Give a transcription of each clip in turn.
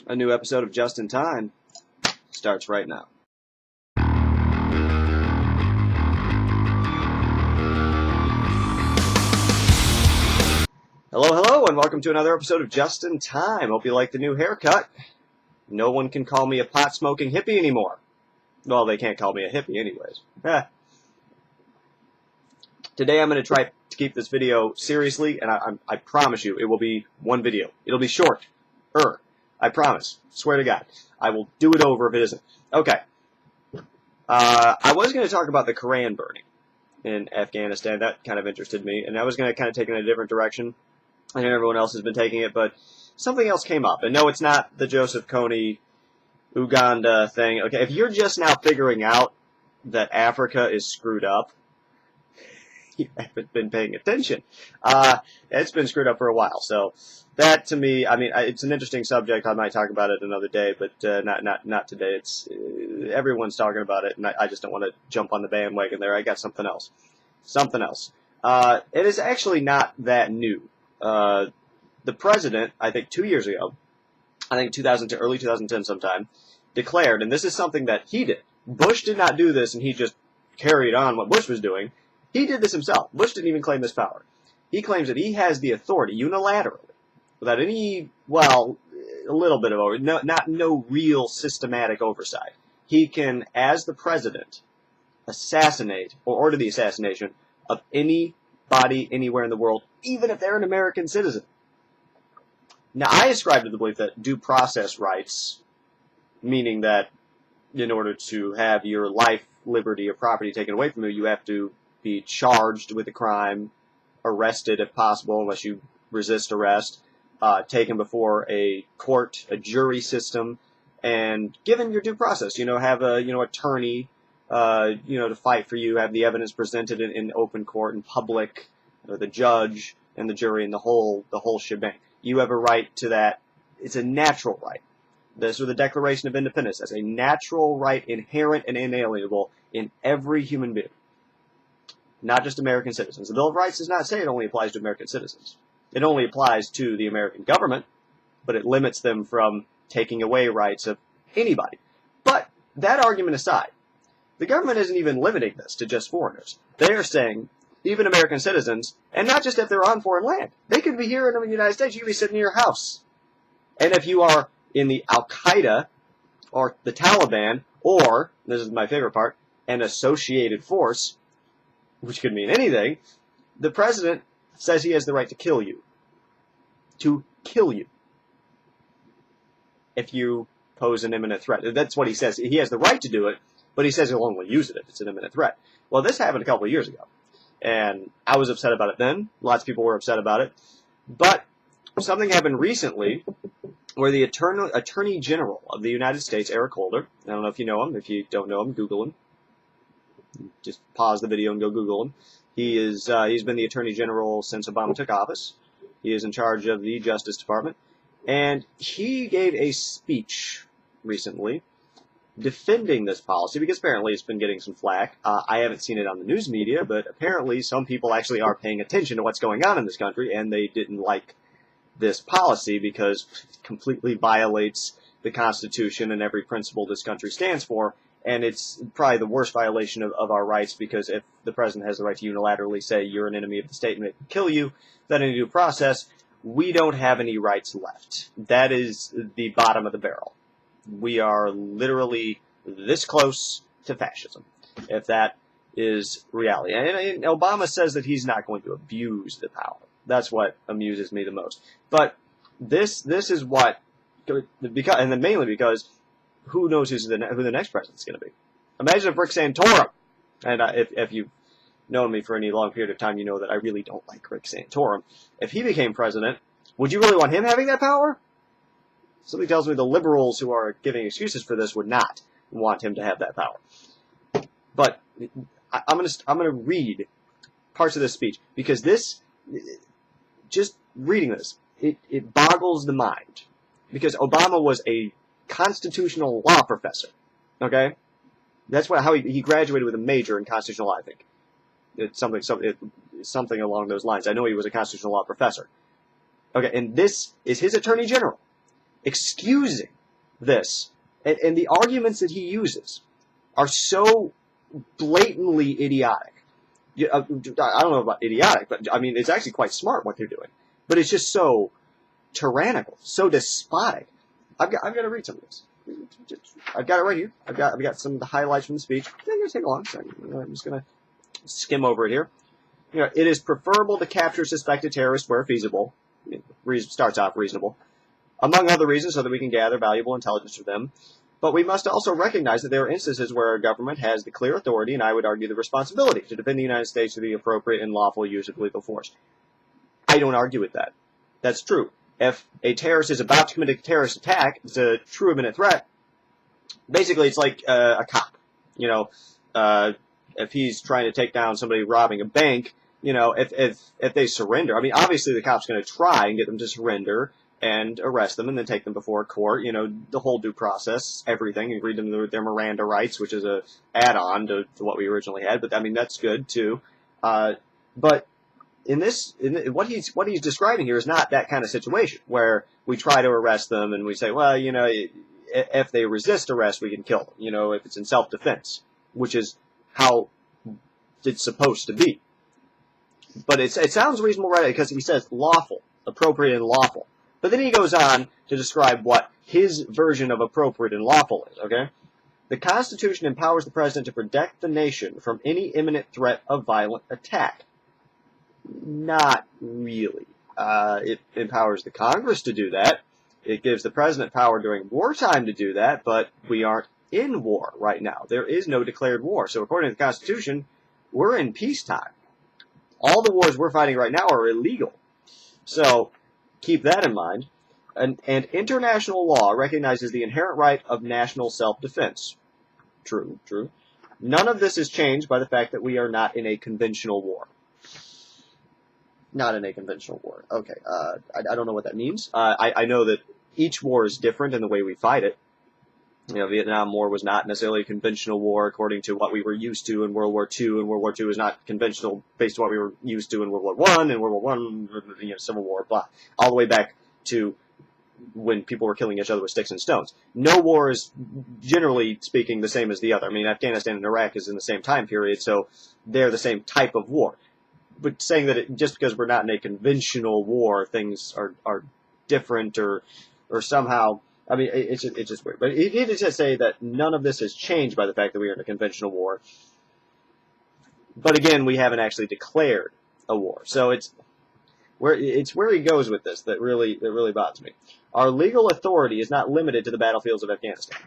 A new episode of Just in Time starts right now. Hello, and welcome to another episode of Just in Time. Hope you like the new haircut. No one can call me a pot-smoking hippie anymore. Well, they can't call me a hippie anyways. Today I'm going to try to keep this video seriously, and I promise you it will be one video. It'll be short. I promise. Swear to God. I will do it over if it isn't. Okay. I was going to talk about the Quran burning in Afghanistan. That kind of interested me, and I was going to kind of take it in a different direction. I know everyone else has been taking it, but something else came up. And no, it's not the Joseph Kony Uganda thing. Okay, if you're just now figuring out that Africa is screwed up, you haven't been paying attention. It's been screwed up for a while. So that, to me, I mean, it's an interesting subject. I might talk about it another day, but not today. It's everyone's talking about it, and I just don't want to jump on the bandwagon there. I got something else. It is actually not that new. The president, I think 2 years ago, I think early 2010 sometime, declared, and this is something that he did. Bush did not do this, and he just carried on what Bush was doing. He did this himself. Bush didn't even claim this power. He claims that he has the authority unilaterally, without any, well, a little bit of no real systematic oversight. He can, as the president, assassinate or order the assassination of anybody anywhere in the world, even if they're an American citizen. Now, I ascribe to the belief that due process rights, meaning that in order to have your life, liberty, or property taken away from you, you have to be charged with a crime, arrested if possible, unless you resist arrest, taken before a court, a jury system, and given your due process. Have a attorney, to fight for you, have the evidence presented in open court, in public, the judge and the jury and the whole shebang. You have a right to that. It's a natural right. This was the Declaration of Independence as a natural right, inherent and inalienable in every human being. Not just American citizens. The Bill of Rights does not say it only applies to American citizens. It only applies to the American government, but it limits them from taking away rights of anybody. But that argument aside, the government isn't even limiting this to just foreigners. They are saying even American citizens, and not just if they're on foreign land. They could be here in the United States. You could be sitting in your house. And if you are in the Al-Qaeda or the Taliban, or, this is my favorite part, an associated force, which could mean anything, the president says he has the right to kill you. To kill you. If you pose an imminent threat. That's what he says. He has the right to do it, but he says he'll only use it if it's an imminent threat. Well, this happened a couple of years ago, and I was upset about it then. Lots of people were upset about it. But something happened recently where the Attorney General of the United States, Eric Holder, I don't know if you know him. If you don't know him, Google him. Just pause the video and go Google him. He's been the Attorney General since Obama took office. He is in charge of the Justice Department. And he gave a speech recently defending this policy, because apparently it's been getting some flack. I haven't seen it on the news media, but apparently some people actually are paying attention to what's going on in this country, and they didn't like this policy because it completely violates the Constitution and every principle this country stands for. And it's probably the worst violation of our rights, because if the president has the right to unilaterally say you're an enemy of the state and it can kill you without any due process, we don't have any rights left. That is the bottom of the barrel. We are literally this close to fascism, if that is reality. And Obama says that he's not going to abuse the power. That's what amuses me the most. But this is what, because, and then mainly because who knows who the next president's going to be. Imagine if Rick Santorum, and if you've known me for any long period of time, you know that I really don't like Rick Santorum. If he became president, would you really want him having that power? Something tells me the liberals who are giving excuses for this would not want him to have that power. But I'm gonna read parts of this speech, because this, just reading this, it boggles the mind. Because Obama was a constitutional law professor, okay? That's how he graduated with a major in constitutional law, I think. It's something along those lines. I know he was a constitutional law professor. Okay, and this is his attorney general. excusing this. And the arguments that he uses are so blatantly idiotic. I don't know about idiotic, but I mean, it's actually quite smart what they're doing. But it's just so tyrannical, so despotic. I've got to read some of this. I've got it right here. I've got some of the highlights from the speech. It's going to take a long second. I'm just going to skim over it here. It is preferable to capture suspected terrorists where feasible. Starts off reasonable. Among other reasons, so that we can gather valuable intelligence from them. But we must also recognize that there are instances where our government has the clear authority, and I would argue the responsibility, to defend the United States through the appropriate and lawful use of lethal force. I don't argue with that. That's true. If a terrorist is about to commit a terrorist attack, it's a true imminent threat. Basically, it's like a cop. If he's trying to take down somebody robbing a bank, if they surrender, I mean, obviously the cop's going to try and get them to surrender and arrest them and then take them before a court, the whole due process, everything. You read them their Miranda rights, which is a add-on to what we originally had, but I mean, that's good too. But what he's describing here is not that kind of situation where we try to arrest them and we say, well, if they resist arrest, we can kill them, if it's in self-defense, which is how it's supposed to be. But it sounds reasonable, right? Because he says lawful, appropriate, and lawful. But then he goes on to describe what his version of appropriate and lawful is, okay? The Constitution empowers the President to protect the nation from any imminent threat of violent attack. Not really. It empowers the Congress to do that. It gives the President power during wartime to do that, but we aren't in war right now. There is no declared war. So according to the Constitution, we're in peacetime. All the wars we're fighting right now are illegal. So keep that in mind. And international law recognizes the inherent right of national self-defense. True. None of this is changed by the fact that we are not in a conventional war. Not in a conventional war. Okay, I don't know what that means. I know that each war is different in the way we fight it. Vietnam War was not necessarily a conventional war according to what we were used to in World War II, and World War II is not conventional based on what we were used to in World War I, and World War I, Civil War, blah, all the way back to when people were killing each other with sticks and stones. No war is, generally speaking, the same as the other. I mean, Afghanistan and Iraq is in the same time period, so they're the same type of war. But saying that just because we're not in a conventional war, things are different or somehow, I mean, it's just weird. But he did just say that none of this has changed by the fact that we are in a conventional war. But again, we haven't actually declared a war. So it's where he goes with this that really bothers me. Our legal authority is not limited to the battlefields of Afghanistan.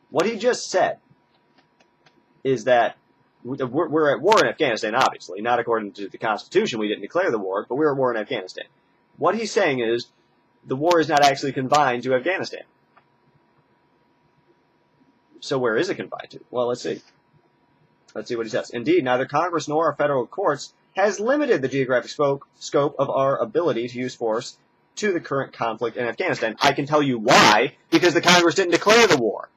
What he just said is that we're at war in Afghanistan, obviously. Not according to the Constitution, we didn't declare the war, but we're at war in Afghanistan. What he's saying is the war is not actually confined to Afghanistan. So where is it confined to? Well, let's see. Let's see what he says. Indeed, neither Congress nor our federal courts has limited the geographic scope of our ability to use force to the current conflict in Afghanistan. I can tell you why. Because the Congress didn't declare the war.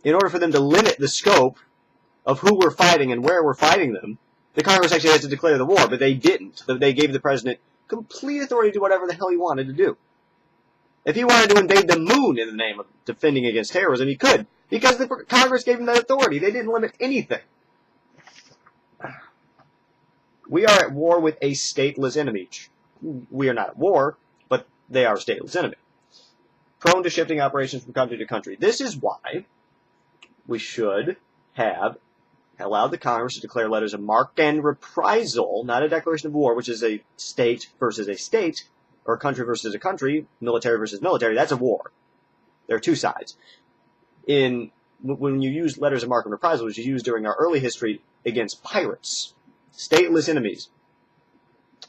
In order for them to limit the scope of who we're fighting and where we're fighting them, the Congress actually has to declare the war, but they didn't. They gave the President complete authority to do whatever the hell he wanted to do. If he wanted to invade the moon in the name of defending against terrorism, he could, because the Congress gave him that authority. They didn't limit anything. We are at war with a stateless enemy. We are not at war, but they are a stateless enemy. Prone to shifting operations from country to country. This is why we should have allowed the Congress to declare letters of marque and reprisal, not a declaration of war, which is a state versus a state, or a country versus a country, military versus military. That's a war. There are two sides. When you use letters of marque and reprisal, which is used during our early history against pirates, stateless enemies.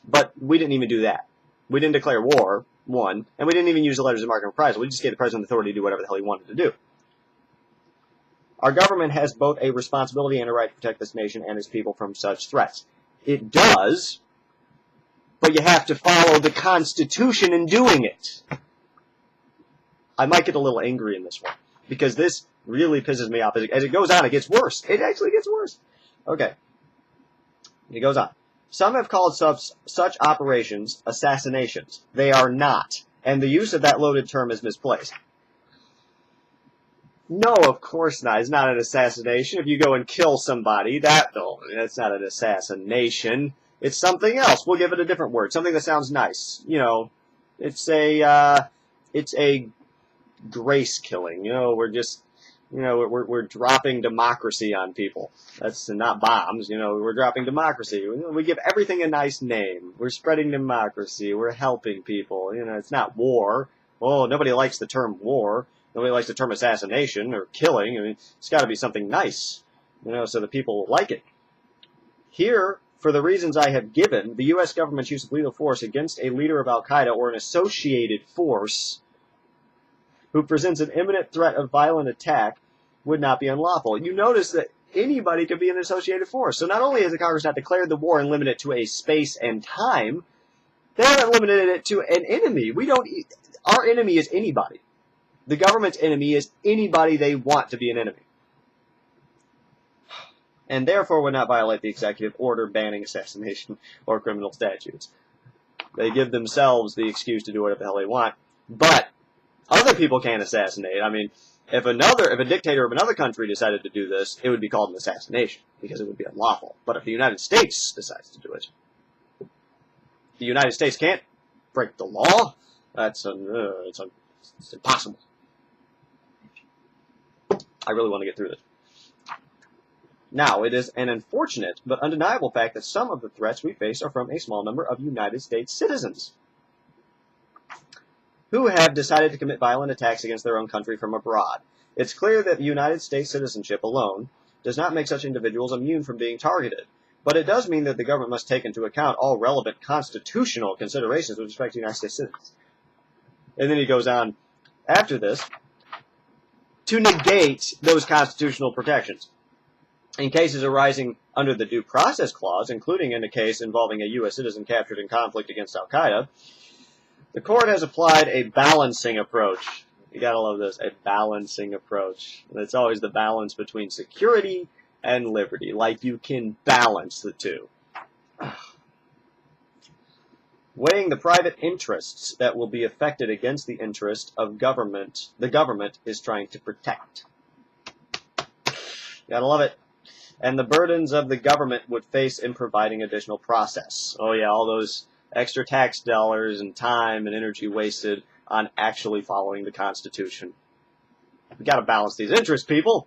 But we didn't even do that. We didn't declare war, one, and we didn't even use the letters of marque and reprisal. We just gave the President authority to do whatever the hell he wanted to do. Our government has both a responsibility and a right to protect this nation and its people from such threats. It does, but you have to follow the Constitution in doing it. I might get a little angry in this one, because this really pisses me off. As it goes on, it gets worse. It actually gets worse. Okay. He goes on. Some have called such operations assassinations. They are not, and the use of that loaded term is misplaced. No, of course not. It's not an assassination. If you go and kill somebody, that's not an assassination. It's something else. We'll give it a different word, something that sounds nice. You know, it's a grace killing. You know, we're dropping democracy on people. That's not bombs. You know, we're dropping democracy. We give everything a nice name. We're spreading democracy. We're helping people. You know, it's not war. Oh, nobody likes the term war. Nobody likes the term assassination or killing. I mean, it's got to be something nice, you know, so the people like it. Here, for the reasons I have given, the U.S. government's use of lethal force against a leader of al-Qaeda or an associated force who presents an imminent threat of violent attack would not be unlawful. You notice that anybody could be an associated force. So not only has the Congress not declared the war and limited it to a space and time, they haven't limited it to an enemy. Our enemy is anybody. The government's enemy is anybody they want to be an enemy. And therefore would not violate the executive order banning assassination or criminal statutes. They give themselves the excuse to do whatever the hell they want. But other people can't assassinate. I mean, if a dictator of another country decided to do this, it would be called an assassination because it would be unlawful. But if the United States decides to do it, the United States can't break the law. It's impossible. I really want to get through this. Now, it is an unfortunate but undeniable fact that some of the threats we face are from a small number of United States citizens who have decided to commit violent attacks against their own country from abroad. It's clear that United States citizenship alone does not make such individuals immune from being targeted, but it does mean that the government must take into account all relevant constitutional considerations with respect to United States citizens. And then he goes on after this to negate those constitutional protections. In cases arising under the Due Process Clause, including in a case involving a U.S. citizen captured in conflict against al-Qaeda, the court has applied a balancing approach. You gotta love this, a balancing approach. It's always the balance between security and liberty. Like you can balance the two. Weighing the private interests that will be affected against the interest of the government is trying to protect. Gotta love it. And the burdens of the government would face in providing additional process. Oh yeah, all those extra tax dollars and time and energy wasted on actually following the Constitution. We gotta balance these interests, people.